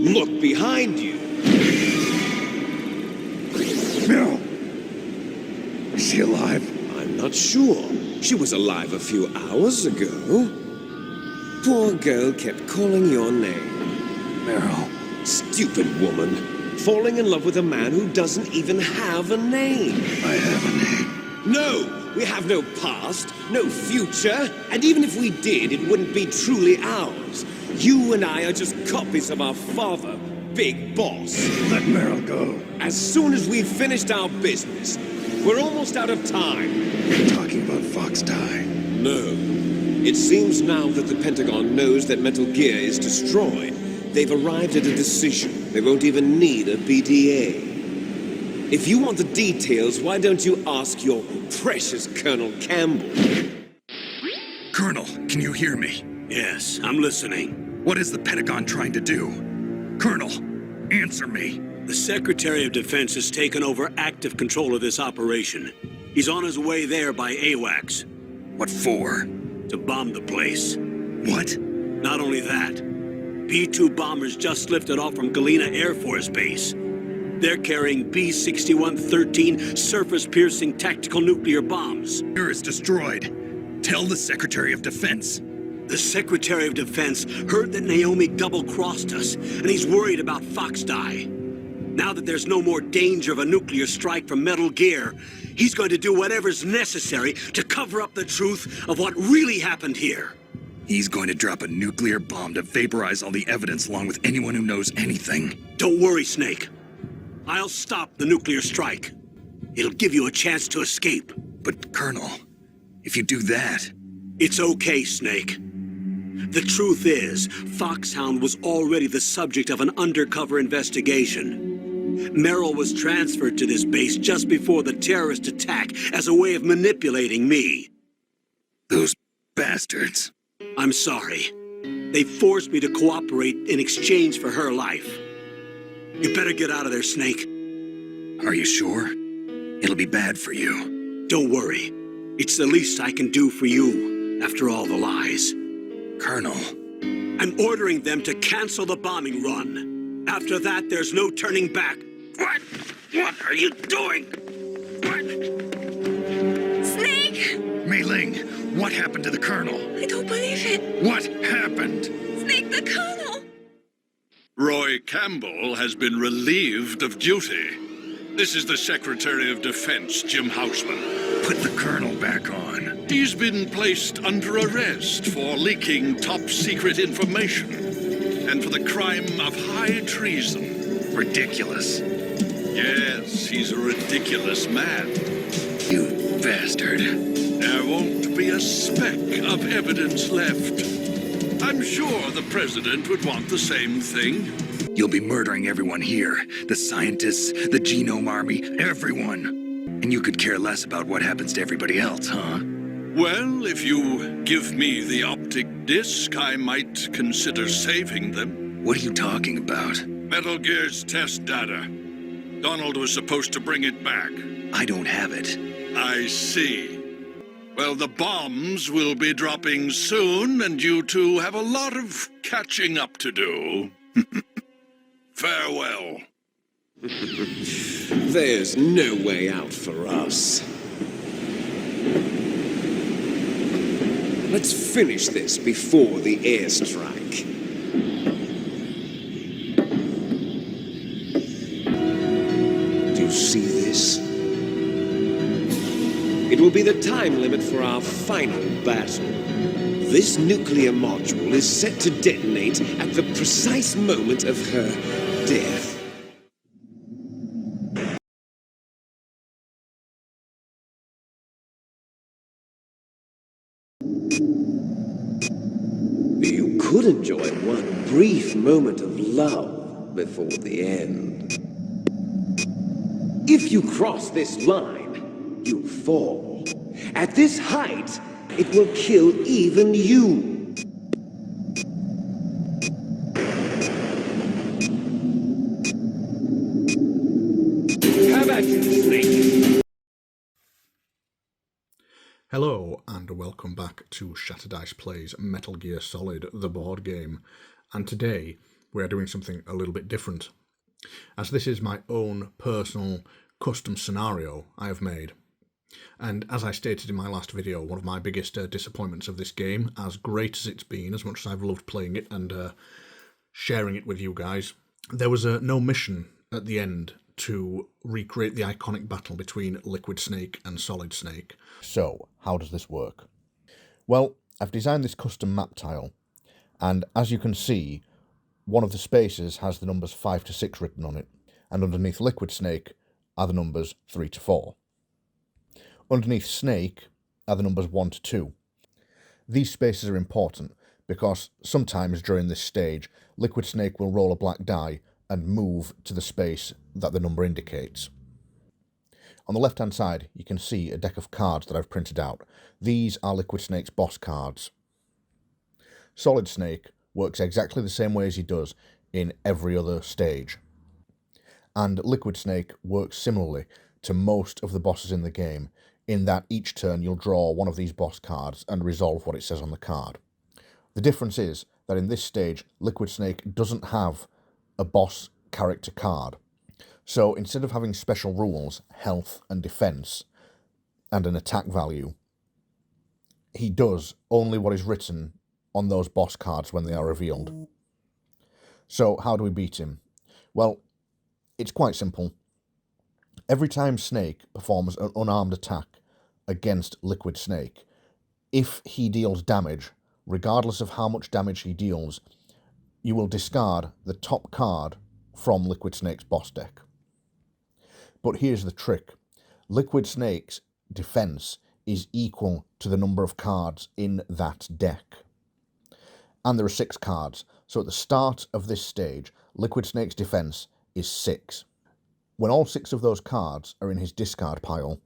Look behind you. Meryl! Is she alive? I'm not sure. She was alive a few hours ago. Poor girl kept calling your name. Meryl. Stupid woman. Falling in love with a man who doesn't even have a name. I have a name. No! We have no past, no future, and even if we did, it wouldn't be truly ours. You and I are just copies of our father, Big Boss. Let Meryl go. As soon as we've finished our business, we're almost out of time. You're talking about Fox Die. No. It seems now that the Pentagon knows that Metal Gear is destroyed. They've arrived at a decision. They won't even need a BDA. If you want the details, why don't you ask your precious Colonel Campbell? Colonel, can you hear me? Yes, I'm listening. What is the Pentagon trying to do? Colonel, answer me. The Secretary of Defense has taken over active control of this operation. He's on his way there by AWACS. What for? To bomb the place. What? Not only that, B-2 bombers just lifted off from Galena Air Force Base. They're carrying B-6113 surface-piercing tactical nuclear bombs. Gear is destroyed. Tell the Secretary of Defense. The Secretary of Defense heard that Naomi double-crossed us, and he's worried about Fox Die. Now that there's no more danger of a nuclear strike from Metal Gear, he's going to do whatever's necessary to cover up the truth of what really happened here. He's going to drop a nuclear bomb to vaporize all the evidence along with anyone who knows anything. Don't worry, Snake. I'll stop the nuclear strike. It'll give you a chance to escape. But, Colonel, if you do that... It's okay, Snake. The truth is, Foxhound was already the subject of an undercover investigation. Merrill was transferred to this base just before the terrorist attack as a way of manipulating me. Those bastards. I'm sorry. They forced me to cooperate in exchange for her life. You better get out of there, Snake. Are you sure? It'll be bad for you. Don't worry. It's the least I can do for you, after all the lies. Colonel. I'm ordering them to cancel the bombing run. After that, there's no turning back. What? What are you doing? What? Snake! Mei Ling, what happened to the Colonel? I don't believe it. What happened? Snake, the Colonel! Roy Campbell has been relieved of duty. This is the Secretary of Defense, Jim Houseman. Put the Colonel back on. He's been placed under arrest for leaking top-secret information and for the crime of high treason. Ridiculous. Yes, he's a ridiculous man. You bastard. There won't be a speck of evidence left. I'm sure the President would want the same thing. You'll be murdering everyone here. The scientists, the Genome Army, everyone. And you could care less about what happens to everybody else, huh? Well, if you give me the optic disc, I might consider saving them. What are you talking about? Metal Gear's test data. Donald was supposed to bring it back. I don't have it. I see. Well, the bombs will be dropping soon, and you two have a lot of catching up to do. Farewell. There's no way out for us. Let's finish this before the airstrike. Do you see this? It will be the time limit for our final battle. This nuclear module is set to detonate at the precise moment of her death. You could enjoy one brief moment of love before the end. If you cross this line, you fall. At this height, it will kill even you. How about you, Snake? Hello and welcome back to Shatterdice Plays Metal Gear Solid, the board game. And today we are doing something a little bit different, as this is my own personal custom scenario I have made. And as I stated in my last video, one of my biggest disappointments of this game, as great as it's been, as much as I've loved playing it and sharing it with you guys, there was no mission at the end to recreate the iconic battle between Liquid Snake and Solid Snake. So, how does this work? Well, I've designed this custom map tile, and as you can see, one of the spaces has the numbers 5 to 6 written on it, and underneath Liquid Snake are the numbers 3 to 4. Underneath Snake are the numbers 1 to 2. These spaces are important because sometimes during this stage, Liquid Snake will roll a black die and move to the space that the number indicates. On the left-hand side, you can see a deck of cards that I've printed out. These are Liquid Snake's boss cards. Solid Snake works exactly the same way as he does in every other stage. And Liquid Snake works similarly to most of the bosses in the game, in that each turn you'll draw one of these boss cards and resolve what it says on the card. The difference is that in this stage, Liquid Snake doesn't have a boss character card. So instead of having special rules, health and defense, and an attack value, he does only what is written on those boss cards when they are revealed. So how do we beat him? Well, it's quite simple. Every time Snake performs an unarmed attack against Liquid Snake, if he deals damage, regardless of how much damage he deals, you will discard the top card from Liquid Snake's boss deck. But here's the trick. Liquid Snake's defense is equal to the number of cards in that deck. And there are 6 cards, so at the start of this stage, Liquid Snake's defense is 6. When all 6 of those cards are in his discard pile,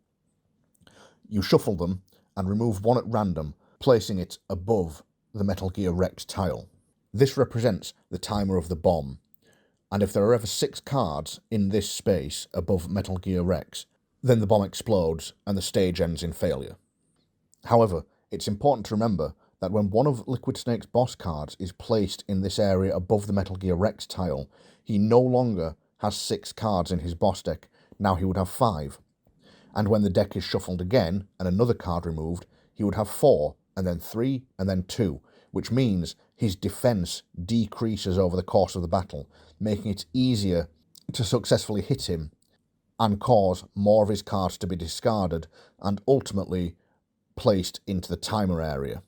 you shuffle them and remove one at random, placing it above the Metal Gear Rex tile. This represents the timer of the bomb, and if there are ever 6 cards in this space above Metal Gear Rex, then the bomb explodes and the stage ends in failure. However, it's important to remember that when one of Liquid Snake's boss cards is placed in this area above the Metal Gear Rex tile, he no longer has 6 cards in his boss deck, now he would have 5. And when the deck is shuffled again and another card removed, he would have 4, and then 3, and then 2, which means his defense decreases over the course of the battle, making it easier to successfully hit him and cause more of his cards to be discarded and ultimately placed into the timer area.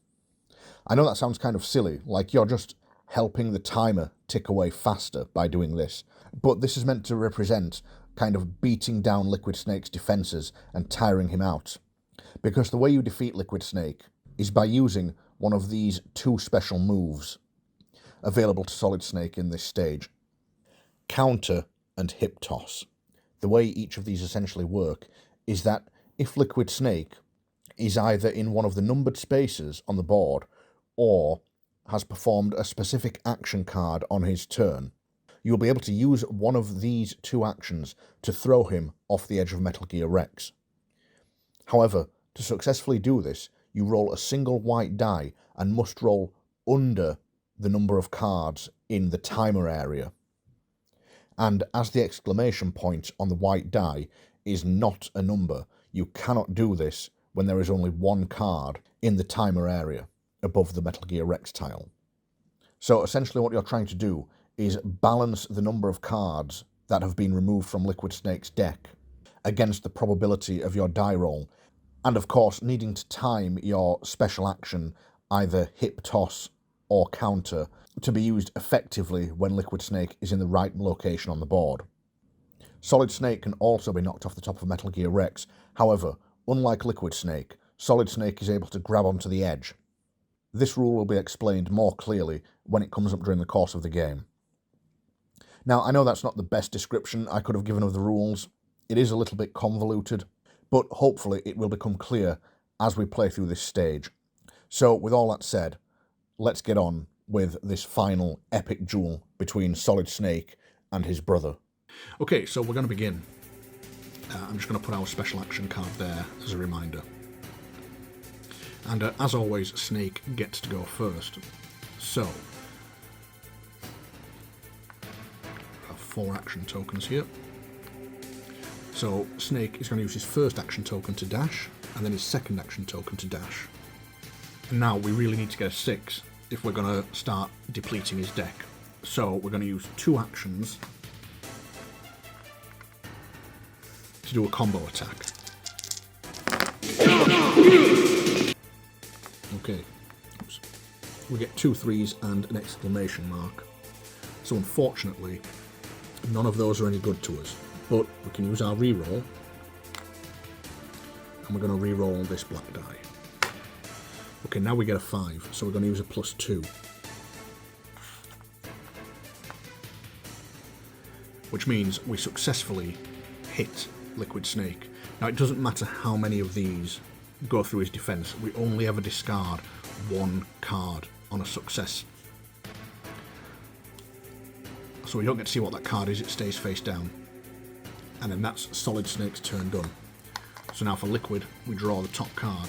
I know that sounds kind of silly, like you're just helping the timer tick away faster by doing this, but this is meant to represent kind of beating down Liquid Snake's defenses and tiring him out. Because the way you defeat Liquid Snake is by using one of these 2 special moves available to Solid Snake in this stage: Counter and Hip Toss. The way each of these essentially work is that if Liquid Snake is either in one of the numbered spaces on the board or has performed a specific action card on his turn, you'll be able to use one of these 2 actions to throw him off the edge of Metal Gear Rex. However, to successfully do this, you roll a single white die and must roll under the number of cards in the timer area. And as the exclamation point on the white die is not a number, you cannot do this when there is only 1 card in the timer area above the Metal Gear Rex tile. So essentially what you're trying to do is balance the number of cards that have been removed from Liquid Snake's deck against the probability of your die roll, and of course needing to time your special action, either Hip Toss or Counter, to be used effectively when Liquid Snake is in the right location on the board. Solid Snake can also be knocked off the top of Metal Gear Rex. However, unlike Liquid Snake, Solid Snake is able to grab onto the edge. This rule will be explained more clearly when it comes up during the course of the game. Now, I know that's not the best description I could have given of the rules. It is a little bit convoluted, but hopefully it will become clear as we play through this stage. So, with all that said, let's get on with this final epic duel between Solid Snake and his brother. Okay, so we're going to begin. I'm just going to put our special action card there as a reminder. And as always, Snake gets to go first. So, 4 action tokens here. So Snake is going to use his first action token to dash, and then his second action token to dash. And now we really need to get a 6 if we're going to start depleting his deck. So we're going to use 2 actions to do a combo attack. Okay, oops. We get 2 3s and an exclamation mark. So unfortunately, none of those are any good to us, but we can use our reroll, and we're going to reroll this black die. Okay, now we get a 5, so we're going to use a +2. Which means we successfully hit Liquid Snake. Now it doesn't matter how many of these go through his defense, we only ever discard 1 card on a success. So we don't get to see what that card is, it stays face down. And then that's Solid Snake's turn done. So now for Liquid, we draw the top card.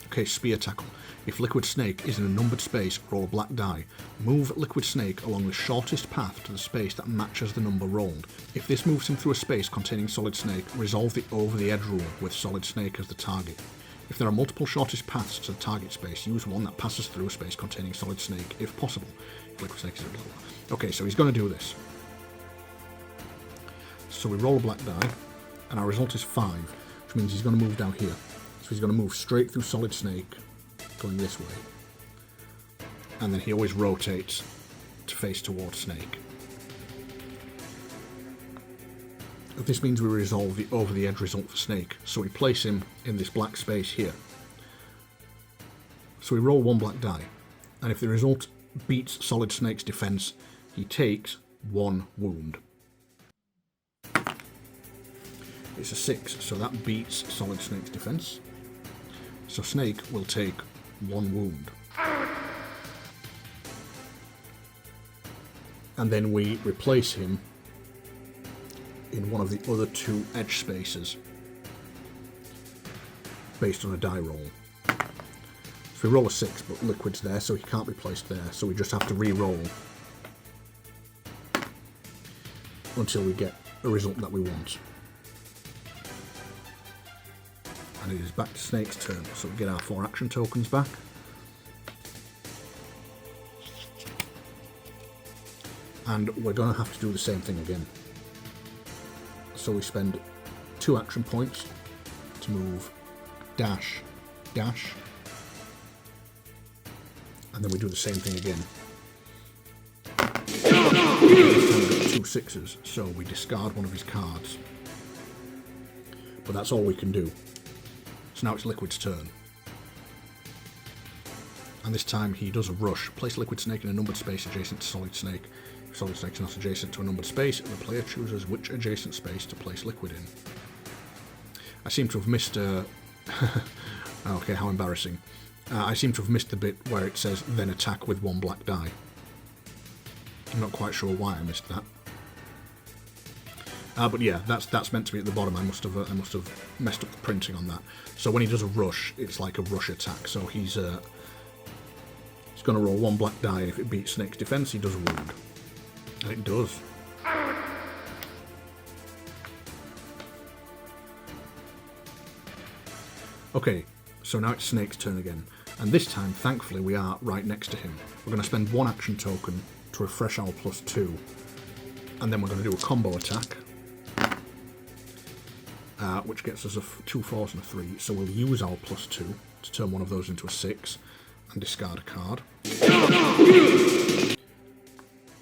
Okay, Spear Tackle. If Liquid Snake is in a numbered space, roll a black die. Move Liquid Snake along the shortest path to the space that matches the number rolled. If this moves him through a space containing Solid Snake, resolve the over the edge rule with Solid Snake as the target. If there are multiple shortest paths to the target space, use one that passes through a space containing Solid Snake, if possible. If Liquid Snake is blah, blah, blah. Okay, so he's going to do this. So we roll a black die, and our result is 5, which means he's going to move down here. So he's going to move straight through Solid Snake, going this way. And then he always rotates to face towards Snake. This means we resolve the over the edge result for Snake, so we place him in this black space here. So we roll 1 black die, and if the result beats Solid Snake's defense, he takes 1 wound. It's a 6, so that beats Solid Snake's defense. So Snake will take 1 wound. And then we replace him in one of the other 2 edge spaces based on a die roll. So we roll a 6, but Liquid's there, so he can't be placed there, so we just have to re-roll until we get a result that we want. And it is back to Snake's turn, so we get our 4 action tokens back. And we're going to have to do the same thing again. So we spend 2 action points to move dash, dash, and then we do the same thing again. This time we got 2 6s, so we discard one of his cards. But that's all we can do. So now it's Liquid's turn. And this time he does a rush. Place Liquid Snake in a numbered space adjacent to Solid Snake. If Solid Snake is not adjacent to a numbered space, the player chooses which adjacent space to place Liquid in. I seem to have missed okay, how embarrassing. I seem to have missed the bit where it says, then attack with 1 black die. I'm not quite sure why I missed that. But yeah, that's meant to be at the bottom. I must have messed up the printing on that. So when he does a rush, it's like a rush attack. So he's going to roll 1 black die, and if it beats Snake's defense, he does a wound. And it does. Okay, so now it's Snake's turn again. And this time, thankfully, we are right next to him. We're going to spend 1 action token to refresh our +2. And then we're going to do a combo attack. Which gets us 2 4s and a 3. So we'll use our +2 to turn one of those into a 6 and discard a card.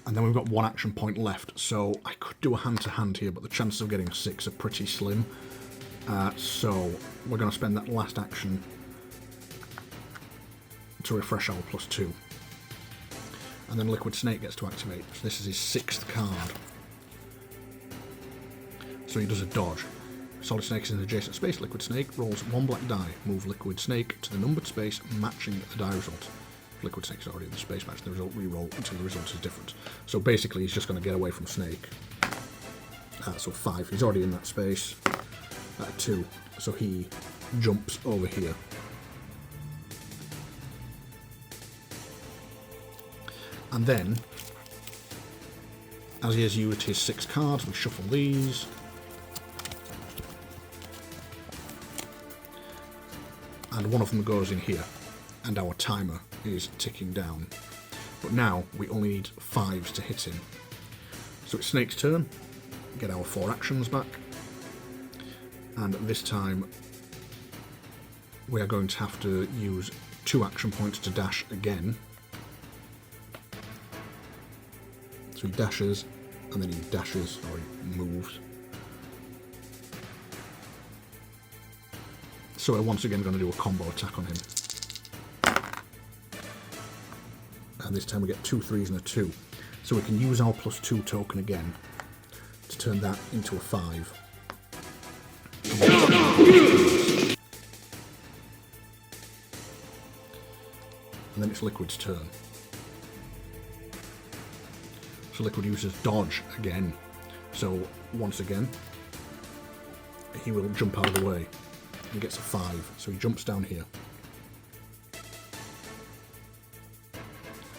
And then we've got 1 action point left, so I could do a hand-to-hand here, but the chances of getting a 6 are pretty slim. So we're going to spend that last action to refresh our +2. And then Liquid Snake gets to activate, so this is his 6th card. So he does a dodge. Solid Snake is in an adjacent space. Liquid Snake rolls 1 black die. Move Liquid Snake to the numbered space matching the die result. If Liquid Snake is already in the space match the result, re-roll until the result is different. So basically he's just going to get away from Snake. So 5. He's already in that space. 2. So he jumps over here. And then As he has used his 6 cards, we shuffle these. And one of them goes in here, and our timer is ticking down. But now we only need 5s to hit him. So it's Snake's turn, get our 4 actions back, and this time we are going to have to use 2 action points to dash again. So he dashes, and then he dashes, or he moves. So we're once again going to do a combo attack on him. And this time we get 2 3s and a 2. So we can use our +2 token again to turn that into a 5. And then it's Liquid's turn. So Liquid uses dodge again. So once again, he will jump out of the way. He gets a 5, so he jumps down here.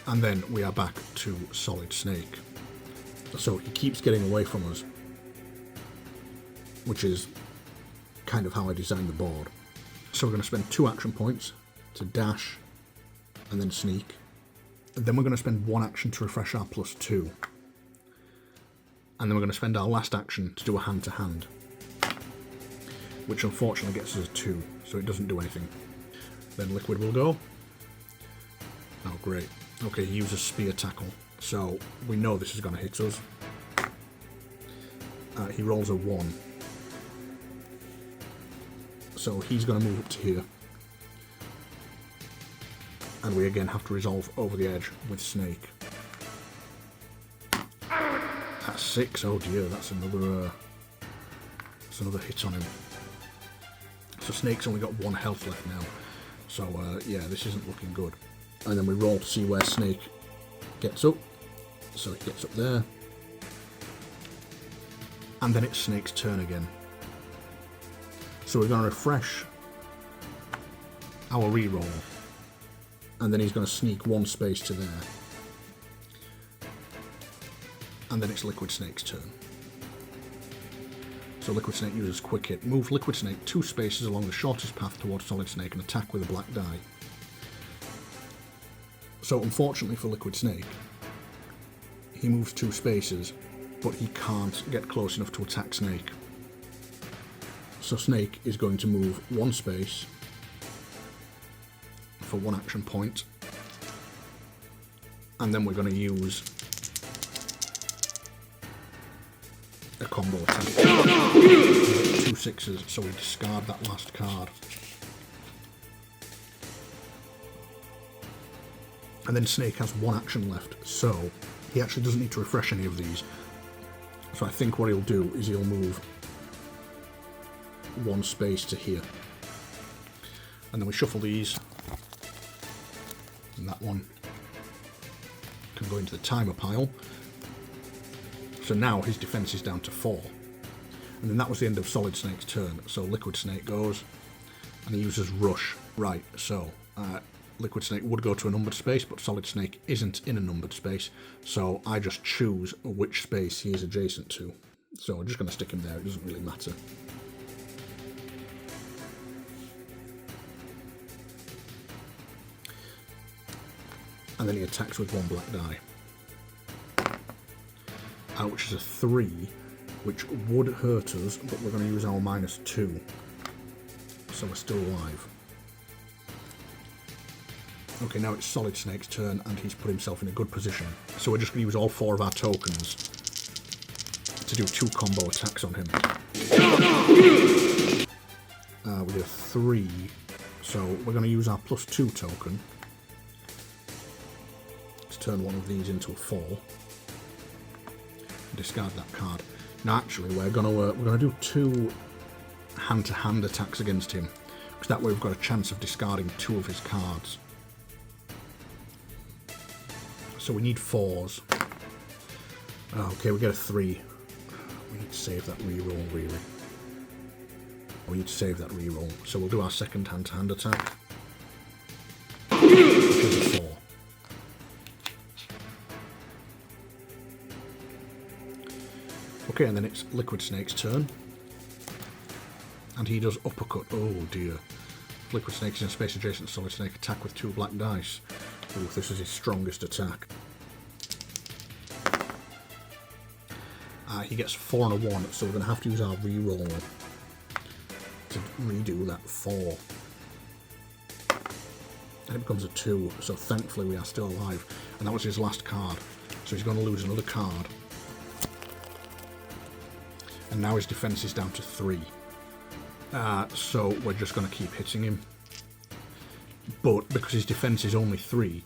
And then we are back to Solid Snake. So he keeps getting away from us, which is kind of how I designed the board. So we're going to spend 2 action points to dash and then sneak. And then we're going to spend 1 action to refresh our +2. And then we're going to spend our last action to do a hand-to-hand, which unfortunately gets us a 2, so it doesn't do anything. Then Liquid will go. Oh, great. Okay, he uses Spear Tackle, so we know this is going to hit us. He rolls a 1. So he's going to move up to here. And we again have to resolve over the edge with Snake. At 6, oh dear, that's another hit on him. So Snake's only got 1 health left now. So yeah, this isn't looking good. And then we roll to see where Snake gets up. So he gets up there. And then it's Snake's turn again. So we're going to refresh our reroll. And then he's going to sneak 1 space to there. And then it's Liquid Snake's turn. So Liquid Snake uses Quick Hit. Move Liquid Snake 2 spaces along the shortest path towards Solid Snake and attack with a black die. So unfortunately for Liquid Snake, he moves 2 spaces, but he can't get close enough to attack Snake. So Snake is going to move 1 space for 1 action point, and then we're going to use a combo attack. 2 6s, so we discard that last card. And then Snake has 1 action left, so he actually doesn't need to refresh any of these. So I think what he'll do is he'll move 1 space to here. And then we shuffle these. And that one can go into the timer pile. So now his defense is down to 4. And then that was the end of Solid Snake's turn. So Liquid Snake goes, and he uses Rush. Right, so Liquid Snake would go to a numbered space, but Solid Snake isn't in a numbered space, so I just choose which space he is adjacent to. So I'm just going to stick him there, it doesn't really matter. And then he attacks with 1 black die. Which is a 3, which would hurt us, but we're going to use our -2. So we're still alive. Okay, now it's Solid Snake's turn, and he's put himself in a good position. So we're just going to use all 4 of our tokens to do 2 combo attacks on him. We did a 3, so we're going to use our +2 token to turn one of these into a 4. Discard that card. Now, actually, we're gonna do 2 hand-to-hand attacks against him, because that way we've got a chance of discarding 2 of his cards. So we need 4s. Okay, we get a 3. We need to save that reroll, really. We need to save that reroll. So we'll do our second hand-to-hand attack. Which is a 4. Okay, and then it's Liquid Snake's turn. And he does uppercut. Oh dear. Liquid Snake is in space adjacent to Solid Snake. Attack with 2 black dice. Ooh, this is his strongest attack. He gets 4 and a 1, so we're going to have to use our reroll to redo that 4. And it becomes a 2, so thankfully we are still alive. And that was his last card, so he's going to lose another card. And now his defense is down to 3. So we're just going to keep hitting him. But because his defense is only 3,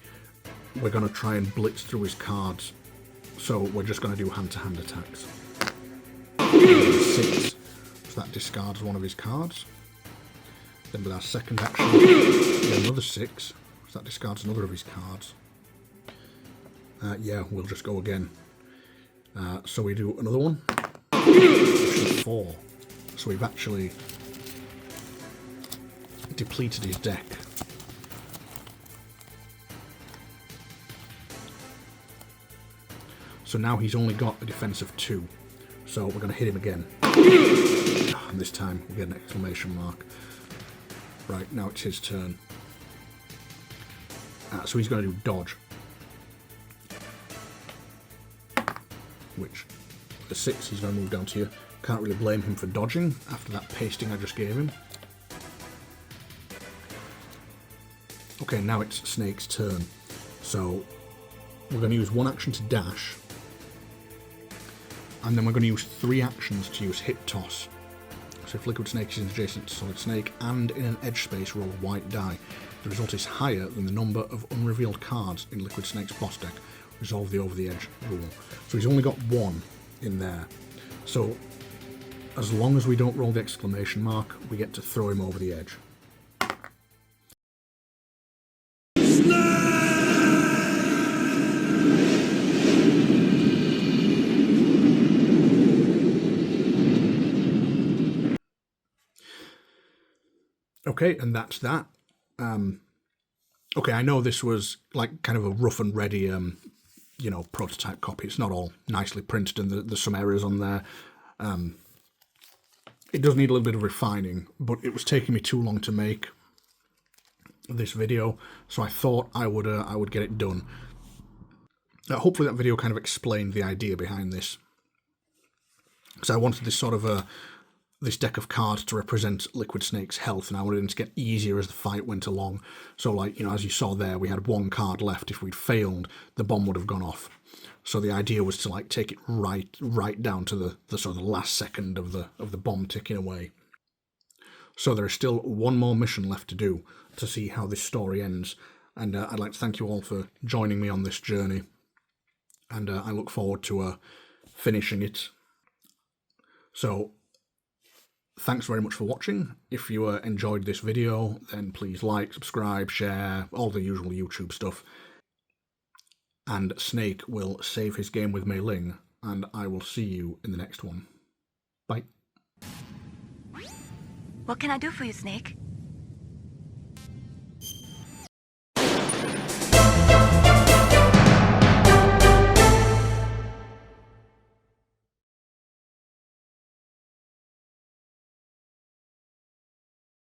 we're going to try and blitz through his cards. So we're just going to do hand-to-hand attacks. 6, so that discards one of his cards. Then with our second action, another 6, so that discards another of his cards. Yeah, we'll just go again. So we do another one. 4. So we've actually depleted his deck. So now he's only got a defense of 2. So we're going to hit him again. And this time we get an exclamation mark. Right, now it's his turn. So he's going to do dodge. Which, the 6, he's going to move down to here. Can't really blame him for dodging after that pasting I just gave him. Okay, now it's Snake's turn. So we're going to use 1 action to dash. And then we're going to use 3 actions to use hit toss. So if Liquid Snake is adjacent to Solid Snake and in an edge space, roll a white die. The result is higher than the number of unrevealed cards in Liquid Snake's boss deck. Resolve the over the edge rule. So he's only got 1 in there. So as long as we don't roll the exclamation mark, we get to throw him over the edge. Okay, and that's that. Okay, I know this was like kind of a rough and ready, you know, prototype copy. It's not all nicely printed, and there's some errors on there. It does need a little bit of refining, but it was taking me too long to make this video, so I thought I would get it done. Hopefully that video kind of explained the idea behind this. So I wanted this sort of this deck of cards to represent Liquid Snake's health, and I wanted him to get easier as the fight went along. So, like, you know, as you saw there, we had 1 card left. If we'd failed, the bomb would have gone off. So the idea was to like take it right down to the sort of the last second of the bomb ticking away. So there is still 1 more mission left to do to see how this story ends, and I'd like to thank you all for joining me on this journey, and I look forward to finishing it. So thanks very much for watching. If you enjoyed this video, then please like, subscribe, share, all the usual YouTube stuff. And Snake will save his game with Mei Ling, and I will see you in the next one. Bye. What can I do for you, Snake?